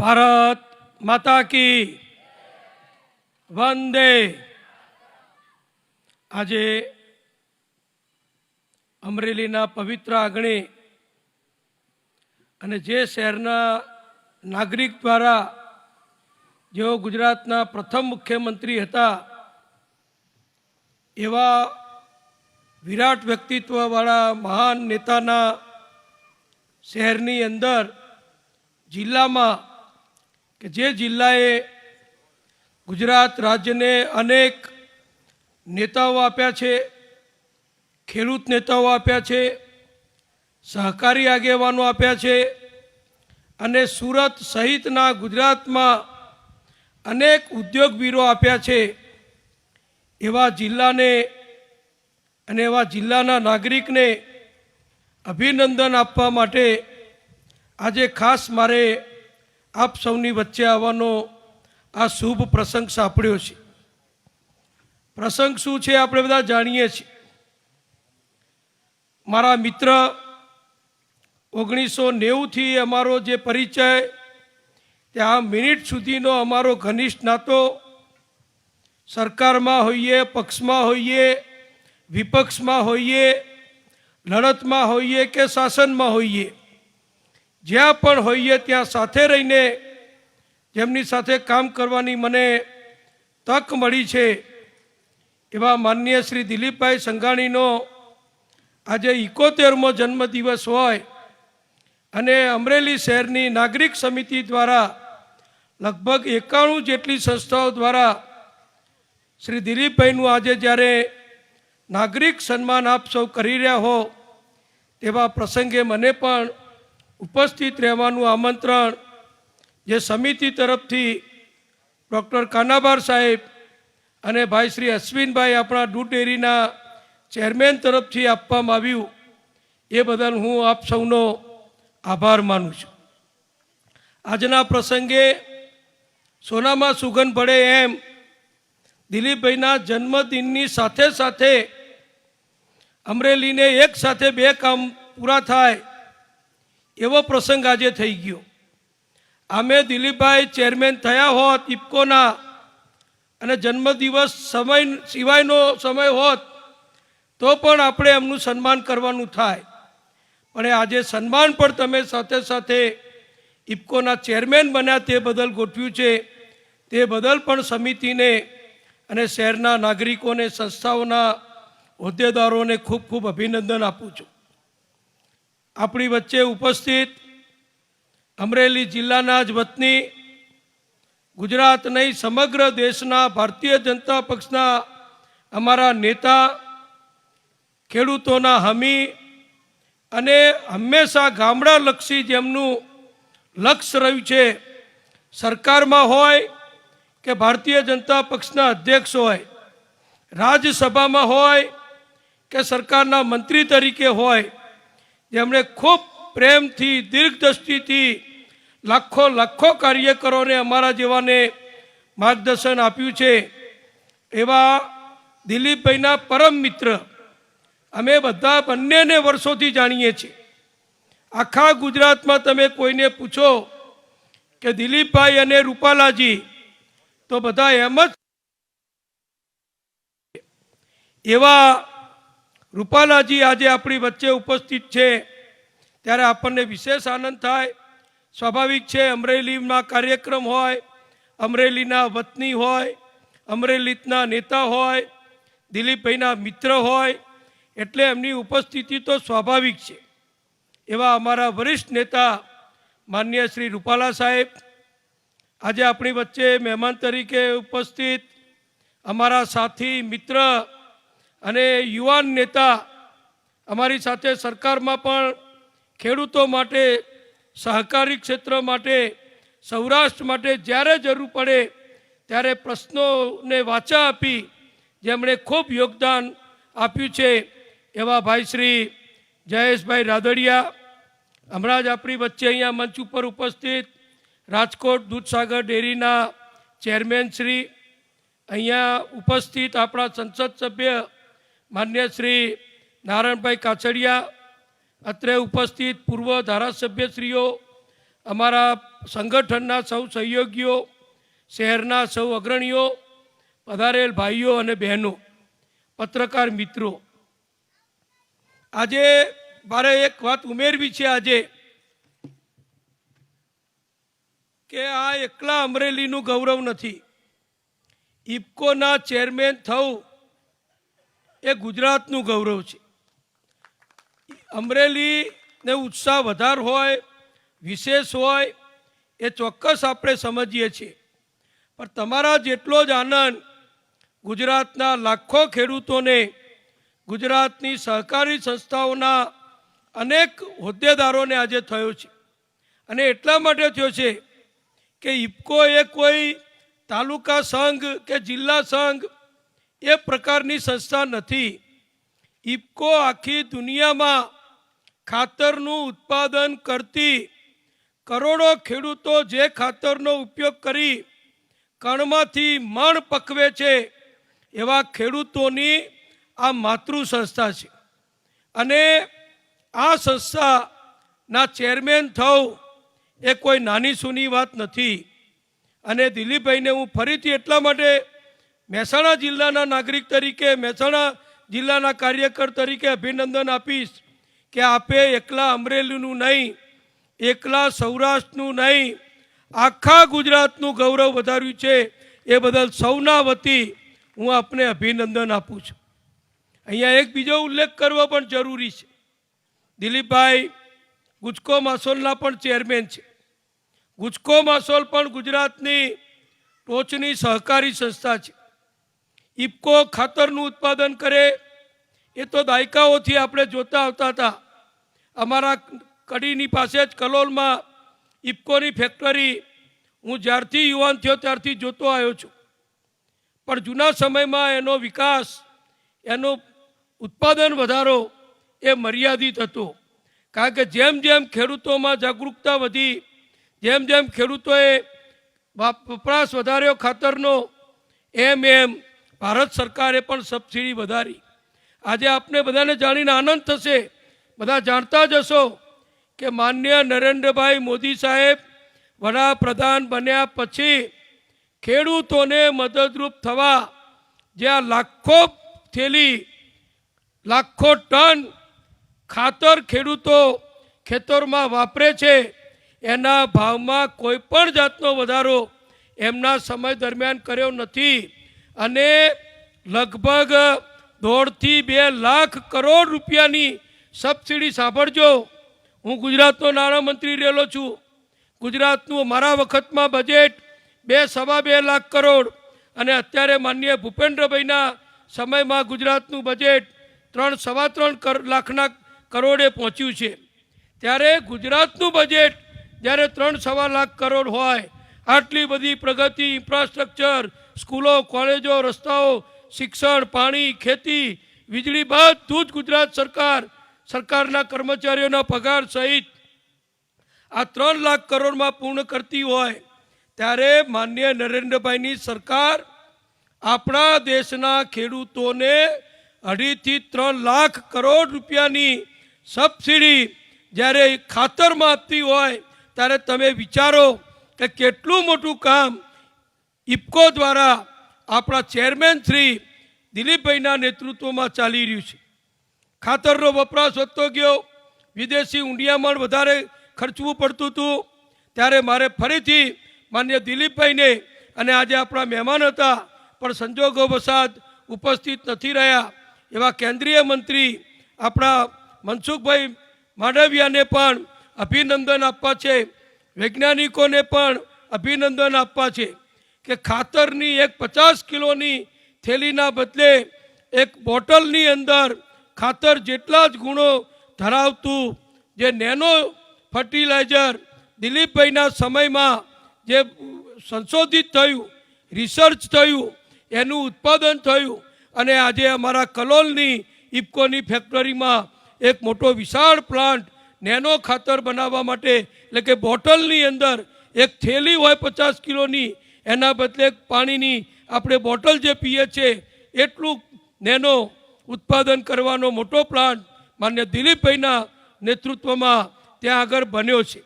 ભારત માતા કી વંદે। આજે અમરેલીના પવિત્ર આંગણે અને જે શહેરના નાગરિક દ્વારા જેઓ ગુજરાતના પ્રથમ મુખ્યમંત્રી હતા એવા વિરાટ વ્યક્તિત્વવાળા મહાન નેતાના શહેરની અંદર જિલ્લામાં કે જે જિલ્લાએ ગુજરાત રાજ્યને અનેક નેતાઓ આપ્યા છે, ખેડૂત નેતાઓ આપ્યા છે, સહકારી આગેવાનો આપ્યા છે અને સુરત સહિતના ગુજરાતમાં અનેક ઉદ્યોગવીરો આપ્યા છે એવા જિલ્લાને અને એવા જિલ્લાના નાગરિકને અભિનંદન આપવા માટે આજે ખાસ મારે આપ સૌની વચ્ચે આવવાનો આ શુભ પ્રસંગ સાંપડ્યો છે। પ્રસંગ શું છે આપણે બધા જાણીએ છીએ। મારા મિત્ર 1990થી અમારો જે પરિચય ત્યાં મિનિટ સુધીનો અમારો ઘનિષ્ઠ નાતો, સરકારમાં હોઈએ, પક્ષમાં હોઈએ, વિપક્ષમાં હોઈએ, લડતમાં હોઈએ કે શાસનમાં હોઈએ, જ્યાં પણ હોઈએ ત્યાં સાથે રહીને જેમની સાથે કામ કરવાની મને તક મળી છે એવા માનનીય શ્રી દિલીપભાઈ સંઘાણીનો આજે 71મો જન્મદિવસ હોય અને અમરેલી શહેરની નાગરિક સમિતિ દ્વારા લગભગ 91 જેટલી સંસ્થાઓ દ્વારા શ્રી દિલીપભાઈનું આજે જ્યારે નાગરિક સન્માન આપ સૌ કરી રહ્યા હો તેવા પ્રસંગે મને પણ ઉપસ્થિત રહેવાનું આમંત્રણ જે સમિતિ તરફથી ડૉક્ટર કાનાબાર સાહેબ અને ભાઈ શ્રી અશ્વિનભાઈ આપણા દૂધ ડેરીના ચેરમેન તરફથી આપવામાં આવ્યું એ બદલ હું આપ સૌનો આભાર માનું છું। આજના પ્રસંગે સોનામાં સુગંધ ભળે એમ દિલીપભાઈના જન્મદિનની સાથે સાથે અમરેલીને એક સાથે બે કામ પૂરા થાય એવો પ્રસંગ આજે થઈ ગયો। આમે દિલીપભાઈ ચેરમેન થયા હોત ઇફકોના અને જન્મદિવસ સમય સિવાયનો સમય હોત તો પણ આપણે એમનું સન્માન કરવાનું થાય, પણ આજે સન્માન પણ તમે સાથે સાથે ઇફકોના ચેરમેન બન્યા તે બદલ ગોઠવ્યું છે, તે બદલ પણ સમિતિને અને શહેરના નાગરિકોને, સંસ્થાઓના હોદ્દેદારોને ખૂબ ખૂબ અભિનંદન આપું છું। આપણી વચ્ચે ઉપસ્થિત અમરેલી જિલ્લાના જ વતની, ગુજરાત નહીં સમગ્ર દેશના ભારતીય જનતા પક્ષના અમારા નેતા, ખેડૂતોના હમી અને હંમેશા ગામડાલક્ષી જેમનું લક્ષ્ય રહ્યું છે, સરકારમાં હોય કે ભારતીય જનતા પક્ષના અધ્યક્ષ હોય, રાજ્યસભામાં હોય કે સરકારના મંત્રી તરીકે હોય, જેમણે ખૂબ પ્રેમથી દીર્ઘદ્રષ્ટિથી લાખો લાખો કાર્યકરોને અમારા જેવાને માર્ગદર્શન આપ્યું છે એવા દિલીપભાઈના પરમ મિત્ર અમે બધા બંનેને વર્ષોથી જાણીએ છીએ। આખા ગુજરાતમાં તમે કોઈને પૂછો કે દિલીપભાઈ અને રૂપાલાજી તો બધા એમ જ એવા રૂપાલાજી આજે આપણી વચ્ચે ઉપસ્થિત છે ત્યારે આપણને વિશેષ આનંદ થાય। સ્વાભાવિક છે, અમરેલીમાં કાર્યક્રમ હોય, અમરેલીના વતની હોય, અમરેલીના નેતા હોય, દિલીપભાઈના મિત્ર હોય એટલે એમની ઉપસ્થિતિ તો સ્વાભાવિક છે। એવા અમારા વરિષ્ઠ નેતા માનનીય શ્રી રૂપાલા સાહેબ આજે આપણી વચ્ચે મહેમાન તરીકે ઉપસ્થિત, અમારા સાથી મિત્ર અને યુવાન નેતા, અમારી સાથે સરકારમાં પણ ખેડૂતો માટે, સહકારી ક્ષેત્ર માટે, સૌરાષ્ટ્ર માટે જ્યારે જરૂર પડે ત્યારે પ્રશ્નોને વાચા આપી જેમણે ખૂબ યોગદાન આપ્યું છે એવા ભાઈ શ્રી જયેશભાઈ રાદડિયા, હમણાં જ આપણી વચ્ચે અહીંયા મંચ ઉપર ઉપસ્થિત રાજકોટ દૂધસાગર ડેરીના ચેરમેન શ્રી, અહીંયા ઉપસ્થિત આપણા સંસદ સભ્ય માન્ય શ્રી નારાયણભાઈ કાછડિયા, અત્રે ઉપસ્થિત પૂર્વ ધારાસભ્યશ્રીઓ અમારા સંગઠનના સૌ સહયોગીઓ, શહેરના સૌ અગ્રણીઓ, પધારેલ ભાઈઓ અને બહેનો, પત્રકાર મિત્રો, આજે મારે એક વાત ઉમેરવી છે આજે કે આ એકલા અમરેલીનું ગૌરવ નથી. ઇફકોના ચેરમેન થવું એ ગુજરાતનું ગૌરવ છે. અમરેલીને ઉત્સાહ વધાર હોય, વિશેષ હોય એ ચોક્કસ આપણે સમજીએ છીએ, પણ તમારા જેટલો જ આનંદ ગુજરાતના લાખો ખેડૂતોને, ગુજરાતની સહકારી સંસ્થાઓના અનેક હોદ્દેદારોને આજે થયો છે. અને એટલા માટે થયો છે કે ઇફકો એ કોઈ તાલુકા સંઘ કે જિલ્લા સંઘ એ પ્રકારની સંસ્થા નથી. ઇફકો આખી દુનિયામાં ખાતરનું ઉત્પાદન કરતી કરોડો ખેડૂતો જે ખાતરનો ઉપયોગ કરી કણમાંથી મણ પકવે છે એવા ખેડૂતોની આ માતૃ સંસ્થા છે. અને આ સંસ્થાના ચેરમેન થવું એ કોઈ નાની સૂની વાત નથી. અને દિલીપભાઈને હું ફરીથી એટલા માટે મહેસાણા જિલ્લાના નાગરિક તરીકે, મહેસાણા જિલ્લાના કાર્યકર તરીકે અભિનંદન આપીશ કે આપે એકલા અમરેલીનું નહીં, એકલા સૌરાષ્ટ્રનું નહીં, આખા ગુજરાતનું ગૌરવ વધાર્યું છે. એ બદલ સૌના વતી હું આપને અભિનંદન આપું છું. અહીંયા એક બીજો ઉલ્લેખ કરવો પણ જરૂરી છે. દિલીપભાઈ ગુજકો માસોલના પણ ચેરમેન છે. ગુજકો માસોલ પણ ગુજરાતની ટોચની સહકારી સંસ્થા છે. ઇફકો ખાતરનું ઉત્પાદન કરે એ તો દાયકાઓથી આપણે જોતા આવતા હતા. અમારા કડીની પાસે જ કલોલમાં ઇફકોની ફેક્ટરી હું જ્યારથી યુવાન થયો ત્યારથી જોતો આવ્યો છું. પણ જૂના સમયમાં એનો વિકાસ, એનો ઉત્પાદન વધારો એ મર્યાદિત હતો. કારણ કે જેમ જેમ ખેડૂતોમાં જાગૃતતા વધી, જેમ જેમ ખેડૂતોએ વપરાશ વધાર્યો ખાતરનો, એમ એમ ભારત સરકારે પણ સબસિડી વધારી. આજે આપને બધાને જાણીને આનંદ થશે, બધા જાણતા જ હશો કે માનનીય નરેન્દ્રભાઈ મોદી સાહેબ વડાપ્રધાન બન્યા પછી ખેડૂતોને મદદરૂપ થવા જ્યાં લાખો થેલી, લાખો ટન ખાતર ખેડૂતો ખેતરમાં વાપરે છે, એના ભાવમાં કોઈ પણ જાતનો વધારો એમના સમય દરમિયાન કર્યો નથી. અને લગભગ 1.5 થી 2 લાખ કરોડ રૂપિયાની સબસિડી, સાંભળજો, હું ગુજરાતનો નાણામંત્રી રહેલો છું. ગુજરાતનું મારા વખતમાં બજેટ 2-2.5 લાખ કરોડ અને અત્યારે માનનીય ભૂપેન્દ્રભાઈના સમયમાં ગુજરાતનું બજેટ 3-3.25 લાખના કરોડે પહોંચ્યું છે. ત્યારે ગુજરાતનું બજેટ જ્યારે 3-3.25 લાખ કરોડ હોય, આટલી બધી પ્રગતિ, ઇન્ફ્રાસ્ટ્રક્ચર, સ્કૂલો, કોલેજો, રસ્તાઓ, શિક્ષણ, પાણી, ખેતી, વીજળી, બધું જ ગુજરાત સરકારના કર્મચારીઓના પગાર સહિત આ 3 લાખ કરોડમાં પૂર્ણ કરતી હોય, ત્યારે માનનીય નરેન્દ્રભાઈની સરકાર આપણા દેશના ખેડૂતોને 2.5 થી 3 લાખ કરોડ રૂપિયાની સબસિડી જ્યારે ખાતરમાં આપતી હોય, ત્યારે તમે વિચારો કે કેટલું મોટું કામ ઇફકો દ્વારા આપણા ચેરમેન શ્રી દિલીપભાઈના નેતૃત્વમાં ચાલી રહ્યું છે. ખાતરનો વપરાશ વધતો ગયો, વિદેશી ઊંડિયામણ વધારે ખર્ચવું પડતું હતું. ત્યારે મારે ફરીથી માન્ય દિલીપભાઈને, અને આજે આપણા મહેમાન હતા પણ સંજોગો વસાત ઉપસ્થિત નથી રહ્યા એવા કેન્દ્રીય મંત્રી આપણા મનસુખભાઈ માંડવિયાને પણ અભિનંદન આપવા છે, વૈજ્ઞાનિકોને પણ અભિનંદન આપવા છે કે ખાતરની એક 50 કિલોની થેલીના બદલે એક બોટલની અંદર ખાતર જેટલા જ ગુણો ધરાવતું જે નેનો ફર્ટિલાઇઝર દિલીપભાઈના સમયમાં જે સંશોધિત થયું, રિસર્ચ થયું, એનું ઉત્પાદન થયું. અને આજે અમારા કલોલની ઇફકોની ફેક્ટરીમાં એક મોટો વિશાળ પ્લાન્ટ નેનો ખાતર બનાવવા માટે, એટલે કે બોટલની અંદર એક થેલી હોય 50 કિલોની, એના બદલે પાણીની આપણે બોટલ જે પીએ છીએ એટલું નેનો ઉત્પાદન કરવાનો મોટો પ્લાન્ટ માન્ય દિલીપભાઈના નેતૃત્વમાં ત્યાં આગળ બન્યો છે.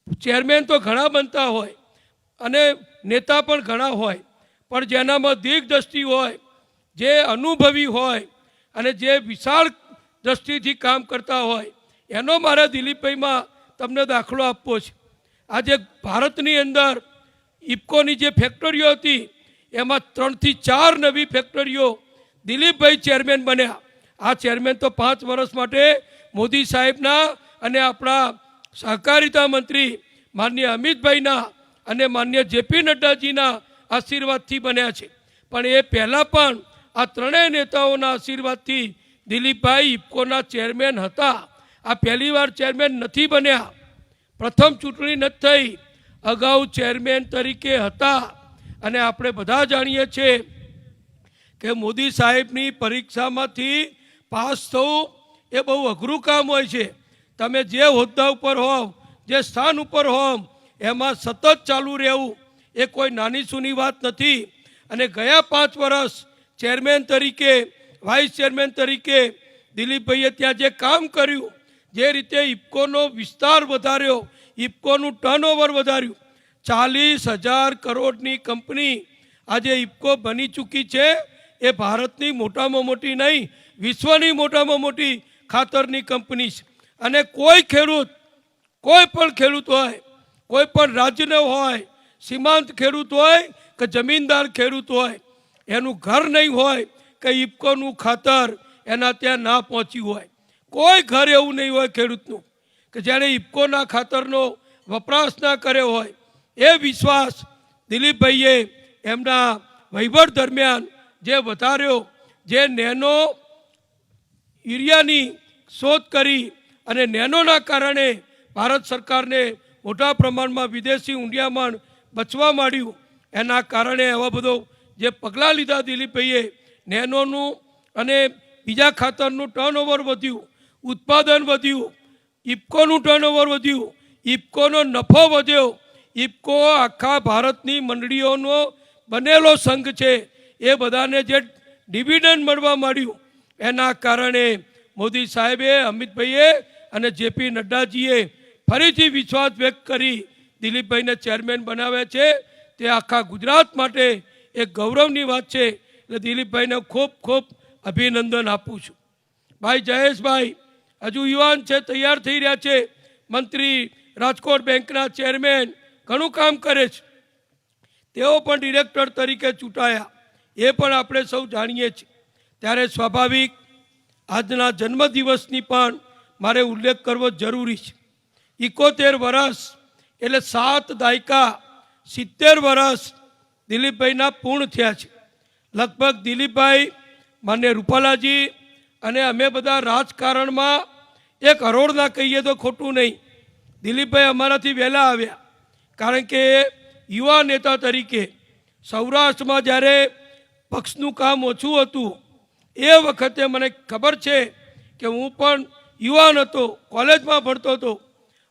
ચેરમેન તો ઘણા બનતા હોય અને નેતા પણ ઘણા હોય, પણ જેનામાં દીર્ઘદ્રષ્ટિ હોય, જે અનુભવી હોય અને જે વિશાળ દ્રષ્ટિથી કામ કરતા હોય, એનો મારા દિલીપભાઈમાં તમને દાખલો આપવો છે. આજે ભારતની અંદર ઇફકોની જે ફેક્ટરીઓ હતી એમાં 3 થી 4 નવી ફેક્ટરીઓ દિલીપભાઈ ચેરમેન બન્યા. આ ચેરમેન તો 5 વર્ષ માટે મોદી સાહેબના અને આપણા સહકારિતા મંત્રી માનનીય અમિતભાઈના અને માનનીય જેપી નડ્ડાજીના આશીર્વાદથી બન્યા છે. પણ એ પહેલાં પણ આ ત્રણેય નેતાઓના આશીર્વાદથી દિલીપભાઈ ઇફકોના ચેરમેન હતા. આ પહેલીવાર ચેરમેન નથી બન્યા, પ્રથમ ચૂંટણી નથી થઈ, અગાઉ ચેરમેન તરીકે હતા. અને આપણે બધા જાણીએ છીએ કે મોદી સાહેબની પરીક્ષામાંથી પાસ થવું એ બહુ અઘરું કામ હોય છે. તમે જે હોદ્દા ઉપર હોવ, જે સ્થાન ઉપર હોવ, એમાં સતત ચાલુ રહેવું એ કોઈ નાની સૂની વાત નથી. અને ગયા 5 વર્ષ ચેરમેન તરીકે, વાઇસ ચેરમેન તરીકે દિલીપભાઈએ ત્યાં જે કામ કર્યું, જે રીતે ઇફકોનો વિસ્તાર વધાર્યો, ઇફકોનું ટર્નઓવર વધાર્યું, 40,000 કરોડની કંપની આજે ઇફકો બની ચૂકી છે. એ ભારતની મોટામાં મોટી નહીં, વિશ્વની મોટામાં મોટી ખાતરની કંપની છે. અને કોઈ ખેડૂત, કોઈ પણ ખેડૂત હોય, કોઈ પણ રાજ્યનો હોય, સીમાંત ખેડૂત હોય કે જમીનદાર ખેડૂત હોય, એનું ઘર નહીં હોય કે ઇફકોનું ખાતર એના ત્યાં ના પહોંચ્યું હોય. કોઈ ઘર એવું નહીં હોય ખેડૂતનું કે જેણે ઇફકોના ખાતરનો વપરાશ ના કર્યો હોય. એ વિશ્વાસ દિલીપભાઈએ એમના વહીવટ દરમિયાન જે વધાર્યો, જે નેનો યુરિયાની શોધ કરી અને નેનોના કારણે ભારત સરકારને મોટા પ્રમાણમાં વિદેશી ઊંડિયામણ બચવા માંડ્યું, એના કારણે આવા બધો જે પગલાં લીધા દિલીપભાઈએ, નેનોનું અને બીજા ખાતરનું ટર્નઓવર વધ્યું, ઉત્પાદન વધ્યું, ઇફકોનું ટર્નઓવર વધ્યું, ઇફકોનો નફો વધ્યો. ઇફકો આખા ભારતની મંડળીઓનો બનેલો સંઘ છે. એ બધાને જે ડિવિડન્ડ મળવા માંડ્યું, એના કારણે મોદી સાહેબે, અમિતભાઈએ અને જેપી નડ્ડાજીએ ફરીથી વિશ્વાસ વ્યક્ત કરી દિલીપભાઈને ચેરમેન બનાવ્યા છે. તે આખા ગુજરાત માટે એક ગૌરવની વાત છે. એટલે દિલીપભાઈને ખૂબ ખૂબ અભિનંદન આપું છું. ભાઈ જયેશભાઈ હજુ યુવાન છે, તૈયાર થઈ રહ્યા છે, મંત્રી, રાજકોટ બેંકના ચેરમેન, ઘણું કામ કરે છે. તેઓ પણ ડિરેક્ટર તરીકે ચૂંટાયા, એ પણ આપણે સૌ જાણીએ છીએ. ત્યારે સ્વાભાવિક આજના જન્મદિવસની પણ મારે ઉલ્લેખ કરવો જરૂરી છે. 71 વર્ષ એટલે 7 દાયકા, 70 વર્ષ દિલીપભાઈના પૂર્ણ થયા છે. લગભગ દિલીપભાઈ, માન્ય રૂપાલાજી અને અમે બધા રાજકારણમાં એક હરોળના કહીએ તો ખોટું નહીં. દિલીપભાઈ અમારાથી વહેલા આવ્યા, કારણ કે યુવા નેતા તરીકે સૌરાષ્ટ્રમાં જ્યારે પક્ષનું કામ ઓછું હતું એ વખતે મને ખબર છે કે હું પણ યુવાન હતો, કોલેજમાં ભણતો હતો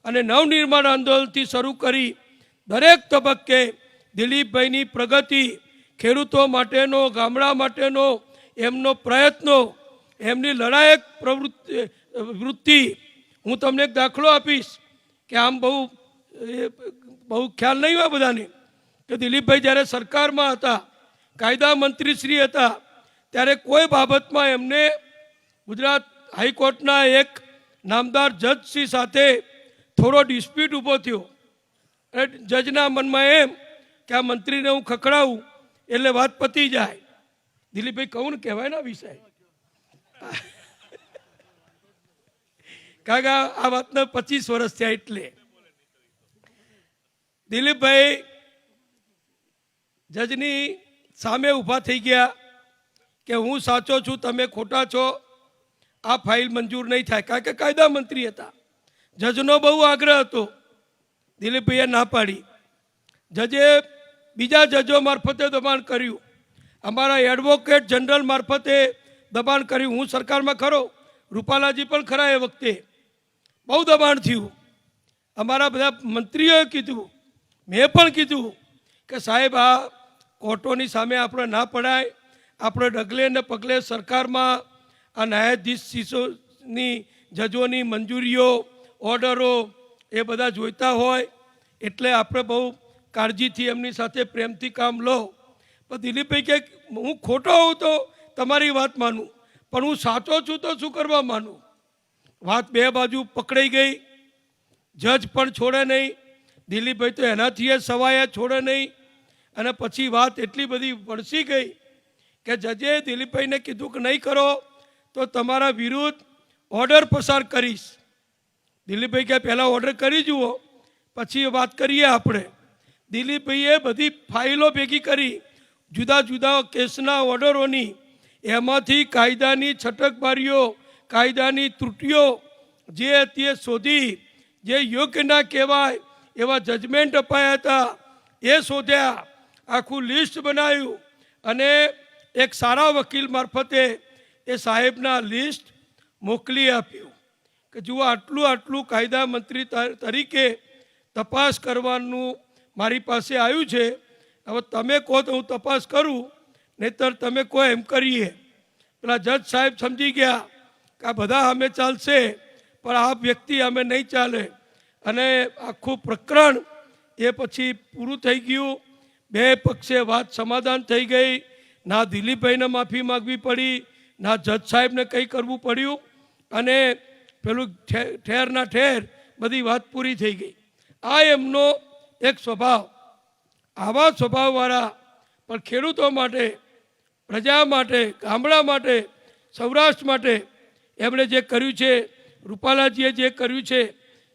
અને નવનિર્માણ આંદોલનથી શરૂ કરી દરેક તબક્કે દિલીપભાઈની પ્રગતિ, ખેડૂતો માટેનો, ગામડા માટેનો એમનો પ્રયત્નો, એમની લડાયક વૃત્તિ. હું તમને એક દાખલો આપીશ કે આમ બહુ ખ્યાલ નહીં હોય બધાને, કે દિલીપભાઈ જ્યારે સરકારમાં હતા, કાયદા મંત્રીશ્રી હતા, ત્યારે કોઈ બાબતમાં એમને ગુજરાત હાઈકોર્ટના એક નામદાર જજશ્રી સાથે થોડો ડિસ્પ્યુટ ઊભો થયો. અને જજના મનમાં એમ કે આ મંત્રીને હું ખખડાવું એટલે વાત પતી જાય. દિલીપભાઈ કહું ને, કહેવાય ના વિષય, કારણ કે આ વાતને 25 વર્ષ થયા. એટલે દિલીપભાઈ જજની સામે ઊભા થઈ ગયા કે હું સાચો છું, તમે ખોટા છો, આ ફાઇલ મંજૂર નહીં થાય. કારણ કે કાયદા મંત્રી હતા, જજનો બહુ આગ્રહ હતો, દિલીપભાઈએ ના પાડી. જજે બીજા જજો મારફતે દબાણ કર્યું, અમારા એડવોકેટ જનરલ મારફતે દબાણ કર્યું. હું સરકારમાં ખરો, રૂપાલાજી પણ ખરા, એ વખતે બહુ દબાણ થયું. અમારા બધા મંત્રીઓએ કીધું, મેં પણ કીધું કે સાહેબ આ કોર્ટોની સામે આપણે ના પડાય, આપણે ડગલે ને પગલે સરકારમાં આ ન્યાયાધીશોની, જજોની મંજૂરીઓ, ઓર્ડરો એ બધા જોઈતા હોય. એટલે આપણે બહુ કાળજીથી એમની સાથે પ્રેમથી કામ લો. પણ દિલીપભાઈ કે હું ખોટો હોઉં તો તમારી વાત માનું, પણ હું સાચો છું તો શું કરવા માનું? વાત બે બાજુ પકડાઈ ગઈ. જજ પણ છોડે નહીં, દિલીપભાઈ તો એનાથી એ સવાય છોડે નહીં. અને પછી વાત એટલી બધી વળસી ગઈ કે જજે દિલીપભાઈને કીધું કે નહીં કરો તો તમારા વિરુદ્ધ ઓર્ડર પસાર કરીશ. દિલીપભાઈ કે પહેલાં ઓર્ડર કરી જુઓ પછી વાત કરીએ આપણે. દિલીપભાઈએ બધી ફાઇલો ભેગી કરી જુદા જુદા કેસના ઓર્ડરોની, એમાંથી કાયદાની છટકબારીઓ, કાયદાની ત્રુટીઓ જે તે શોધી, જે યોગ્ય ના કહેવાય એવા જજમેન્ટ અપાયા હતા એ શોધ્યા, આખું લિસ્ટ બનાવ્યું અને એક સારા વકીલ મારફતે એ સાહેબના લિસ્ટ મોકલી આપ્યું કે જુઓ આટલું આટલું કાયદા મંત્રી તરીકે તપાસ કરવાનું મારી પાસે આવ્યું છે. હવે તમે કહો તો હું તપાસ કરું, નહીંતર તમે કહો એમ કરીએ. પેલા જજ સાહેબ સમજી ગયા કે આ બધા અમે ચાલશે પણ આ વ્યક્તિ અમે નહીં ચાલે. અને આખું પ્રકરણ એ પછી પૂરું થઈ ગયું. બે પક્ષે વાત સમાધાન થઈ ગઈ. ના દિલીપભાઈને માફી માગવી પડી, ના જજ સાહેબને કંઈ કરવું પડ્યું, અને પેલું ઠેરના ઠેર બધી વાત પૂરી થઈ ગઈ. આ એમનો એક સ્વભાવ. આવા સ્વભાવવાળા પણ ખેડૂતો માટે, પ્રજા માટે, ગામડા માટે, સૌરાષ્ટ્ર માટે એમણે જે કર્યું છે, રૂપાલાજીએ જે કર્યું છે,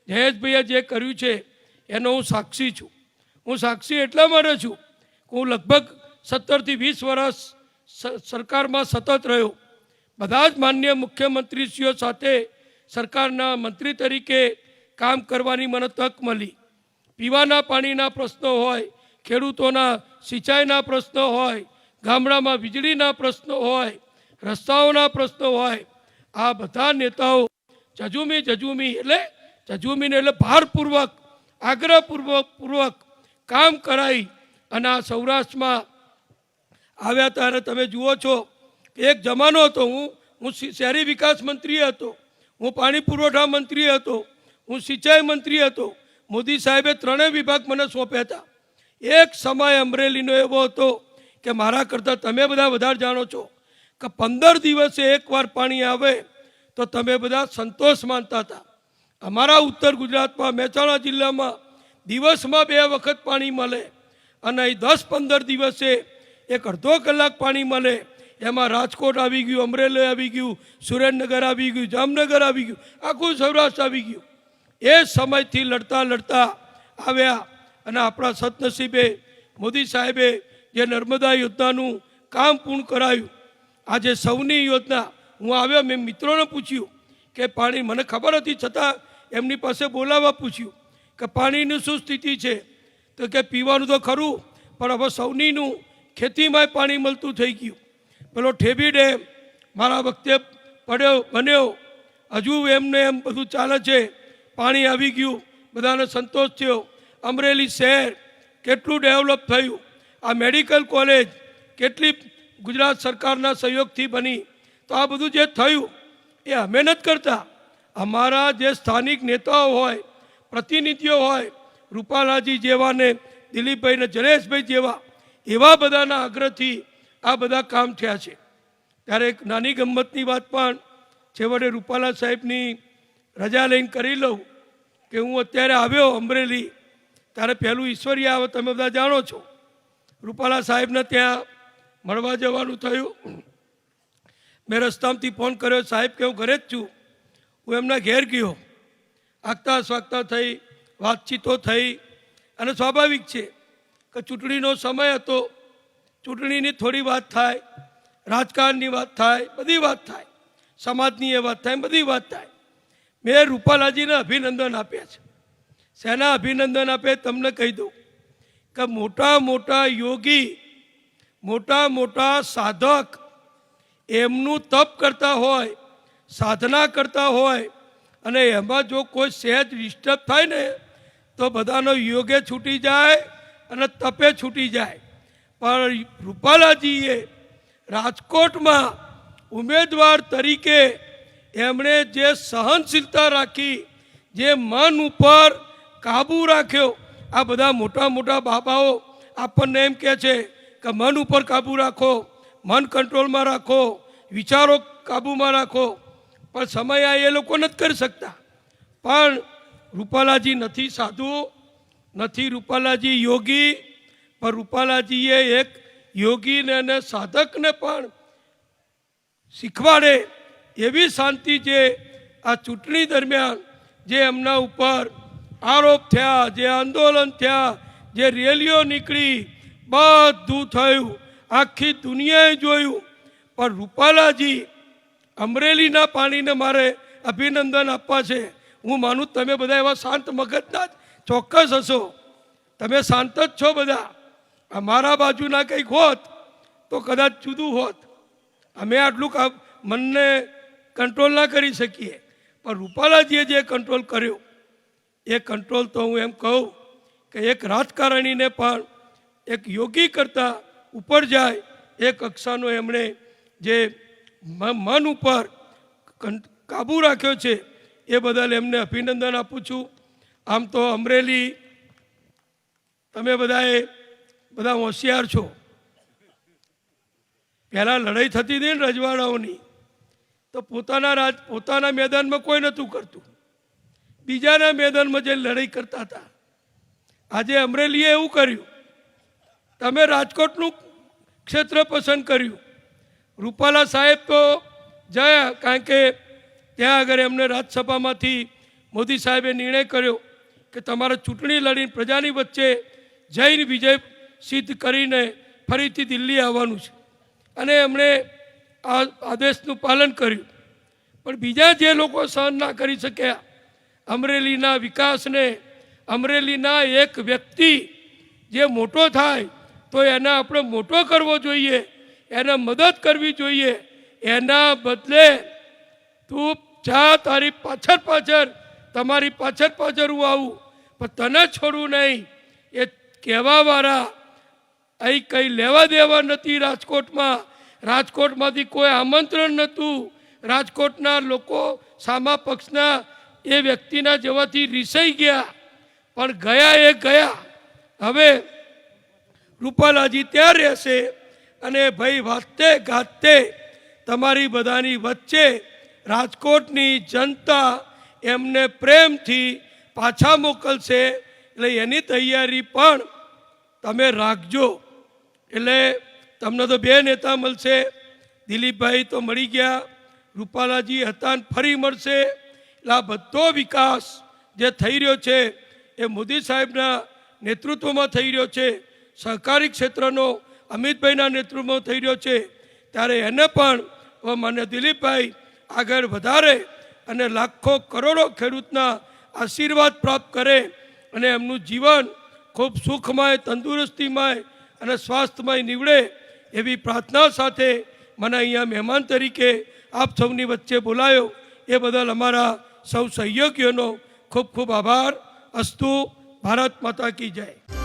જયેશભાઈએ જે કર્યું છે, એનો હું સાક્ષી છું. હું સાક્ષી એટલા માટે છું કે હું લગભગ 17 થી 20 વર્ષ સરકારમાં સતત રહ્યો. બધા જ માન્ય મુખ્યમંત્રીશ્રીઓ સાથે સરકારના મંત્રી તરીકે કામ કરવાની મને તક મળી. પીવાના પાણીના પ્રશ્નો હોય, ખેડૂતોના સિંચાઈના પ્રશ્નો હોય, ગામડામાં વીજળીના પ્રશ્નો હોય, રસ્તાઓના પ્રશ્નો હોય, આ બધા નેતાઓ જજુમી એટલે ભારપૂર્વક, આગ્રહપૂર્વક કામ કરાવી અને આ સૌરાષ્ટ્રમાં આવ્યા. ત્યારે તમે જુઓ છો કે એક જમાનો હતો, હું શહેરી વિકાસ મંત્રી હતો, હું પાણી પુરવઠા મંત્રી હતો, હું સિંચાઈ મંત્રી હતો. મોદી સાહેબે 3 વિભાગ મને સોંપ્યા હતા. એક સમય અમરેલીનો એવો હતો કે મારા કરતાં તમે બધા વધારે જાણો છો કે 15 દિવસે એકવાર પાણી આવે તો તમે બધા સંતોષ માનતા હતા. અમારા ઉત્તર ગુજરાતમાં મહેસાણા જિલ્લામાં દિવસમાં 2 વખત પાણી મળે અને 10-15 દિવસે એક અડધો કલાક પાણી મળે. એમાં રાજકોટ આવી ગયું, અમરેલી આવી ગયું, સુરેન્દ્રનગર આવી ગયું, જામનગર આવી ગયું, આખું સૌરાષ્ટ્ર આવી ગયું. એ સમયથી લડતા આવ્યા અને આપણા સદનસીબે મોદી સાહેબે જે નર્મદા યોજનાનું કામ પૂર્ણ કરાયું. આજે સૌની યોજના, હું આવ્યો, મેં મિત્રોને પૂછ્યું કે પાણી, મને ખબર હતી છતાં એમની પાસે બોલાવવા પૂછ્યું કે પાણીની શું સ્થિતિ છે. તો કે પીવાનું તો ખરું પણ હવે સૌનીનું ખેતીમાંય પાણી મળતું થઈ ગયું. પેલો ઠેબી ડેમ મારા વખતે બન્યો, હજુ એમને એમ બધું ચાલે છે, પાણી આવી ગયું, બધાને સંતોષ થયો. અમરેલી શહેર કેટલું ડેવલપ થયું. આ મેડિકલ કોલેજ કેટલી ગુજરાત સરકારના સહયોગથી બની. તો આ બધું જે થયું એ અમે નથી કરતા, અમારા જે સ્થાનિક નેતાઓ હોય, પ્રતિનિધિઓ હોય, રૂપાલાજી જેવા ને દિલીપભાઈ ને જયેશભાઈ જેવા, એવા બધાના આગ્રહથી આ બધા કામ થયા છે. ત્યારે એક નાની ગમ્મતની વાત પણ છેવટે રૂપાલા સાહેબની રજા લઈને કરી લઉં કે હું અત્યારે આવ્યો અમરેલી, ત્યારે પહેલું ઈશ્વરીય આવે, તમે બધા જાણો છો. રૂપાલા સાહેબને ત્યાં મળવા જવાનું થયું. મેં રસ્તામાંથી ફોન કર્યો, સાહેબ કે હું ઘરે જ છું. હું એમના ઘેર ગયો. આગતા સ્વાગતા થઈ, વાતચીતો થઈ. અને સ્વાભાવિક છે કે ચૂંટણીનો સમય હતો, ચૂંટણીની થોડી વાત થાય, રાજકારણની વાત થાય, બધી વાત થાય, સમાજની એ વાત થાય, બધી વાત થાય. મેં રૂપાલાજીને અભિનંદન આપ્યા છે. શેના અભિનંદન આપે તમને કહી દઉં કે મોટા મોટા યોગી, મોટા મોટા સાધક એમનું તપ કરતા હોય, સાધના કરતા હોય, અને એમાં જો કોઈ સહેજ ડિસ્ટર્બ થાય ને તો બધાનો યોગે છૂટી જાય અને તપે છૂટી જાય. પણ રૂપાલાજીએ રાજકોટમાં ઉમેદવાર તરીકે એમણે જે સહનશીલતા રાખી, જે મન ઉપર કાબૂ રાખ્યો, આ બધા મોટા મોટા બાબાઓ આપણને એમ કહે છે કે મન ઉપર કાબૂ રાખો, મન કંટ્રોલમાં રાખો, વિચારો કાબૂમાં રાખો, પણ સમય એ લોકો નથી કરી શકતા. પણ રૂપાલાજી નથી સાધુ, નથી રૂપાલાજી યોગી, પણ રૂપાલાજીએ એક યોગીને અને સાધકને પણ શીખવાડે એવી શાંતિ જે આ ચૂંટણી દરમિયાન જે એમના ઉપર આરોપ થયા, જે આંદોલન થયા, જે રેલીઓ નીકળી, બધું થયું, આખી દુનિયાએ જોયું. પણ રૂપાલાજી અમરેલીના પાણીને મારે અભિનંદન આપવા છે. હું માનું તમે બધા એવા શાંત મગજના જ ચોક્કસ હશો, તમે શાંત જ છો બધા. અમારા બાજુના કંઈક હોત તો કદાચ જુદું હોત. અમે આટલું મનને કંટ્રોલ ના કરી શકીએ, પણ રૂપાલાજીએ જે કંટ્રોલ કર્યો એ કંટ્રોલ તો હું એમ કહું કે એક રાજકારણીને પણ એક યોગી કરતાં ઉપર જાય એ કક્ષાનો એમણે જે મન ઉપર કાબૂ રાખ્યો છે એ બદલ એમને અભિનંદન આપું છું. આમ તો અમરેલી તમે બધા હોશિયાર છો. પહેલાં લડાઈ થતી હતી ને રજવાડાઓની, તો પોતાના મેદાનમાં કોઈ નહોતું કરતું, બીજાના મેદાનમાં જે લડાઈ કરતા હતા. આજે અમરેલીએ એવું કર્યું, તમે રાજકોટનું ક્ષેત્ર પસંદ કર્યું. રૂપાલા સાહેબ તો ગયા, કારણ કે ત્યાં આગળ એમને રાજ્યસભામાંથી મોદી સાહેબે નિર્ણય કર્યો કે તમારે ચૂંટણી લડીને પ્રજાની વચ્ચે જઈને વિજય સિદ્ધ કરીને ફરીથી દિલ્હી આવવાનું છે, અને એમણે આ આદેશનું પાલન કર્યું. પણ બીજા જે લોકો સહન ના કરી શક્યા અમરેલીના વિકાસને, અમરેલીના એક વ્યક્તિ જે મોટો થાય તો એને આપણે મોટો કરવો જોઈએ, એને મદદ કરવી જોઈએ. એના બદલે તું જા, તારી પાછળ તમારી પાછળ હું આવું, પણ તને છોડવું નહીં. એ કહેવાવાળા અહીં કંઈ લેવા દેવા નથી. રાજકોટમાંથી કોઈ આમંત્રણ નહોતું. રાજકોટના લોકો સામા પક્ષના એ વ્યક્તિના જવાથી રીસાઈ ગયા, પણ ગયા. હવે રૂપાલાજી ત્યાં રહેશે અને ભાઈ વાતે ગાતે તમારી બધાની વચ્ચે રાજકોટની જનતા એમને પ્રેમથી પાછા મોકલશે. એટલે એની તૈયારી પણ તમે રાખજો. એટલે તમને તો બે નેતા મળશે. દિલીપભાઈ તો મળી ગયા, રૂપાલાજી હતા ને ફરી મળશે. એટલે આ બધો વિકાસ જે થઈ રહ્યો છે એ મોદી સાહેબના નેતૃત્વમાં થઈ રહ્યો છે, સહકારી ક્ષેત્રનો અમિતભાઈના નેતૃત્વમાં થઈ રહ્યો છે. ત્યારે એને પણ માન્ય દિલીપભાઈ આગળ વધારે અને લાખો કરોડો ખેડૂતના આશીર્વાદ પ્રાપ્ત કરે અને એમનું જીવન ખૂબ સુખમય, તંદુરસ્તીમય અને સ્વાસ્થ્યમય નીવડે એવી પ્રાર્થના સાથે મને અહીંયા મહેમાન તરીકે આપ સૌની વચ્ચે બોલાયો એ બદલ અમારા સૌ સહયોગીઓનો ખૂબ ખૂબ આભાર. અસ્તુ. ભારત માતા કી જય.